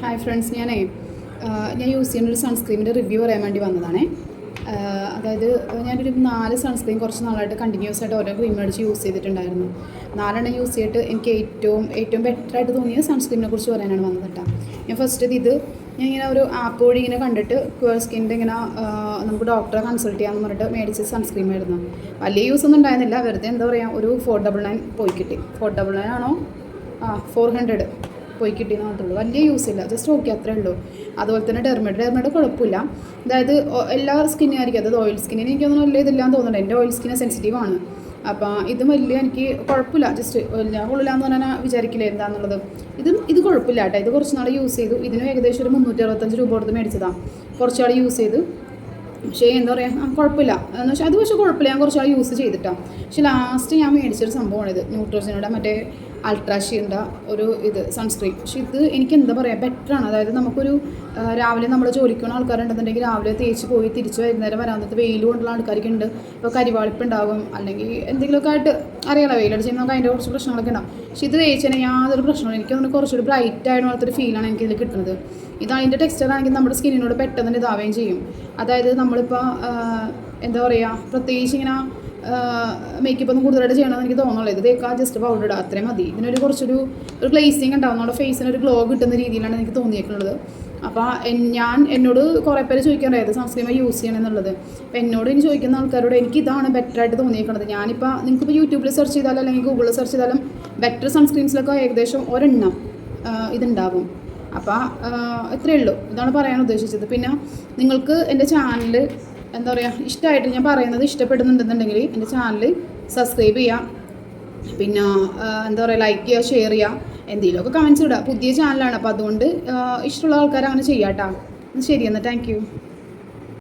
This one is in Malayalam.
ഹായ് ഫ്രണ്ട്സ്, ഞാൻ യൂസ് ചെയ്യുന്ന ഒരു സൺസ്ക്രീമിൻ്റെ റിവ്യൂ പറയാൻ വേണ്ടി വന്നതാണേ. അതായത് ഞാനൊരു 4 സൺസ്ക്രീൻ കുറച്ച് നാളായിട്ട് കണ്ടിന്യൂസ് ആയിട്ട് ഓരോ ക്രീം മേടിച്ച് യൂസ് ചെയ്തിട്ടുണ്ടായിരുന്നു. 4 യൂസ് ചെയ്തിട്ട് എനിക്ക് ഏറ്റവും ബെറ്ററായിട്ട് തോന്നിയ സൺസ്ക്രീമിനെ കുറിച്ച് പറയാനാണ് വന്നത് കേട്ടോ. ഞാൻ ഫസ്റ്റ് ഞാൻ ഇങ്ങനെ ഒരു ആപ്പ് വഴി ഇങ്ങനെ കണ്ടിട്ട് ക്യൂർ സ്കിൻ്റെ ഇങ്ങനെ നമുക്ക് ഡോക്ടറെ കൺസൾട്ട് ചെയ്യാമെന്ന് പറഞ്ഞിട്ട് മേടിച്ച സൺസ്ക്രീം ആയിരുന്നു. വലിയ യൂസ് ഒന്നും ഉണ്ടായിരുന്നില്ല, വെറുതെ എന്താ പറയുക, ഒരു 499 പോയി കിട്ടി. 499 ആണോ 400 പോയി കിട്ടിയെന്ന് മാത്രമേ വലിയ യൂസ് ഇല്ല, ജസ്റ്റ് ഓക്കെ അത്രേ ഉള്ളൂ. അതുപോലെ തന്നെ ഡെർമഡ് കുഴപ്പമില്ല. അതായത് എല്ലാ സ്കിന്നുകാർക്കും, അതായത് ഓയിൽ സ്കിന്നിന് എനിക്കൊന്നും വലിയ ഇതില്ലാന്ന് തോന്നുന്നുണ്ട്. എൻ്റെ ഓയിൽ സ്കിന്ന് സെൻസിറ്റീവ് ആണ്. അപ്പോൾ ഇത് വലിയ എനിക്ക് കുഴപ്പമില്ല, ജസ്റ്റ് ഞാൻ കൊള്ളില്ലാന്ന് പറഞ്ഞാൽ വിചാരിക്കില്ല എന്താണെന്നുള്ളത്. ഇത് കുഴപ്പമില്ല കേട്ടോ. ഇത് കുറച്ച് നാൾ യൂസ് ചെയ്തു. ഇതിന് ഏകദേശം ഒരു 365 രൂപ കൊടുത്ത് മേടിച്ചതാണ്. കുറച്ച് നാൾ യൂസ് ചെയ്തു. പക്ഷേ എന്താ പറയുക, കുഴപ്പമില്ല എന്ന് വെച്ചാൽ അത് പക്ഷേ കുഴപ്പമില്ല. ഞാൻ കുറച്ച് നാൾ യൂസ് ചെയ്തിട്ടാണ്. പക്ഷേ ലാസ്റ്റ് ഞാൻ മേടിച്ചൊരു സംഭവമാണിത്, ന്യൂട്രോജനയുടെ മറ്റേ അൾട്രാഷീൻ്റെ ഒരു സൺസ്ക്രീൻ. പക്ഷേ ഇത് എനിക്ക് എന്താ പറയുക, ബെറ്ററാണ്. അതായത് നമുക്കൊരു രാവിലെ നമ്മൾ ജോലിക്കുന്ന ആൾക്കാരുണ്ടെന്നുണ്ടെങ്കിൽ രാവിലെ തേച്ച് പോയി തിരിച്ച് വൈകുന്നേരം വരാൻ വെയിൽ കൊണ്ടുള്ള ആൾക്കാർക്ക് ഉണ്ട്. ഇപ്പോൾ കരിവാളിപ്പുണ്ടാകും, അല്ലെങ്കിൽ എന്തെങ്കിലുമൊക്കെ ആയിട്ട് അറിയാലോ, വെയിലടിച്ച് നമുക്ക് അതിൻ്റെ കുറച്ച് പ്രശ്നങ്ങളൊക്കെ ഉണ്ടാകും. പക്ഷേ ഇത് തേച്ച് കഴിഞ്ഞാൽ യാതൊരു പ്രശ്നമില്ല. എനിക്കൊന്ന് കുറച്ചുകൂടി ബ്രൈറ്റ് ആയ പോലത്തെ ഫീലാണ് എനിക്കിതിൽ കിട്ടുന്നത്. ഇതാണ് ഇതിൻ്റെ ടെക്സ്ചർ ആണെങ്കിൽ നമ്മുടെ സ്കിന്നിനോട് പെട്ടെന്ന് ഇതാവുകയും ചെയ്യും. അതായത് നമ്മളിപ്പോൾ എന്താ പറയുക, പ്രത്യേകിച്ച് ഇങ്ങനെ മേക്കപ്പ് ഒന്നും കൂടുതലായിട്ട് ചെയ്യണമെന്ന് എനിക്ക് തോന്നുള്ളൂ. ഇത് തേക്കാൻ ജസ്റ്റ് പൗഡർ ഇടുക, അത്രയും മതി. ഇതിനൊരു കുറച്ചൊരു ഗ്ലേസിങ് ഉണ്ടാവും, നമ്മുടെ ഫേസിനൊരു ഗ്ലോ കിട്ടുന്ന രീതിയിലാണ് എനിക്ക് തോന്നിയിട്ടുള്ളത്. അപ്പോൾ എന്നോട് കുറേ പേര് ചോദിക്കാറുണ്ടായത് സൺസ്ക്രീം യൂസ് ചെയ്യണമെന്നുള്ളത്. അപ്പോൾ എന്നോട് ഇനി ചോദിക്കുന്ന ആൾക്കാരോട് എനിക്ക് ഇതാണ് ബെറ്ററായിട്ട് തോന്നിയിരിക്കുന്നത്. ഞാനിപ്പോൾ നിങ്ങൾക്കിപ്പോൾ യൂട്യൂബിൽ സെർച്ച് ചെയ്താലും അല്ലെങ്കിൽ ഗൂഗിളിൽ സെർച്ച് ചെയ്താലും ബെറ്റർ സൺസ്ക്രീൻസിലൊക്കെ ഏകദേശം ഒരെണ്ണം ഇതുണ്ടാകും. അപ്പോൾ ഇത്രയേ ഉള്ളൂ, ഇതാണ് പറയാൻ ഉദ്ദേശിച്ചത്. പിന്നെ നിങ്ങൾക്ക് എൻ്റെ ചാനൽ എന്താ പറയുക, ഇഷ്ടമായിട്ട് ഞാൻ പറയുന്നത് ഇഷ്ടപ്പെടുന്നുണ്ടെന്നുണ്ടെങ്കിൽ എൻ്റെ ചാനൽ സബ്സ്ക്രൈബ് ചെയ്യുക. പിന്നെ എന്താ പറയുക, ലൈക്ക് ചെയ്യുക, ഷെയർ ചെയ്യുക, എന്തെങ്കിലുമൊക്കെ കമൻറ്റ്സ് ഇടുക. പുതിയ ചാനലാണ്, അപ്പോൾ അതുകൊണ്ട് ഇഷ്ടമുള്ള ആൾക്കാർ അങ്ങനെ ചെയ്യാം കേട്ടോ. ശരി എന്നാൽ, താങ്ക് യു.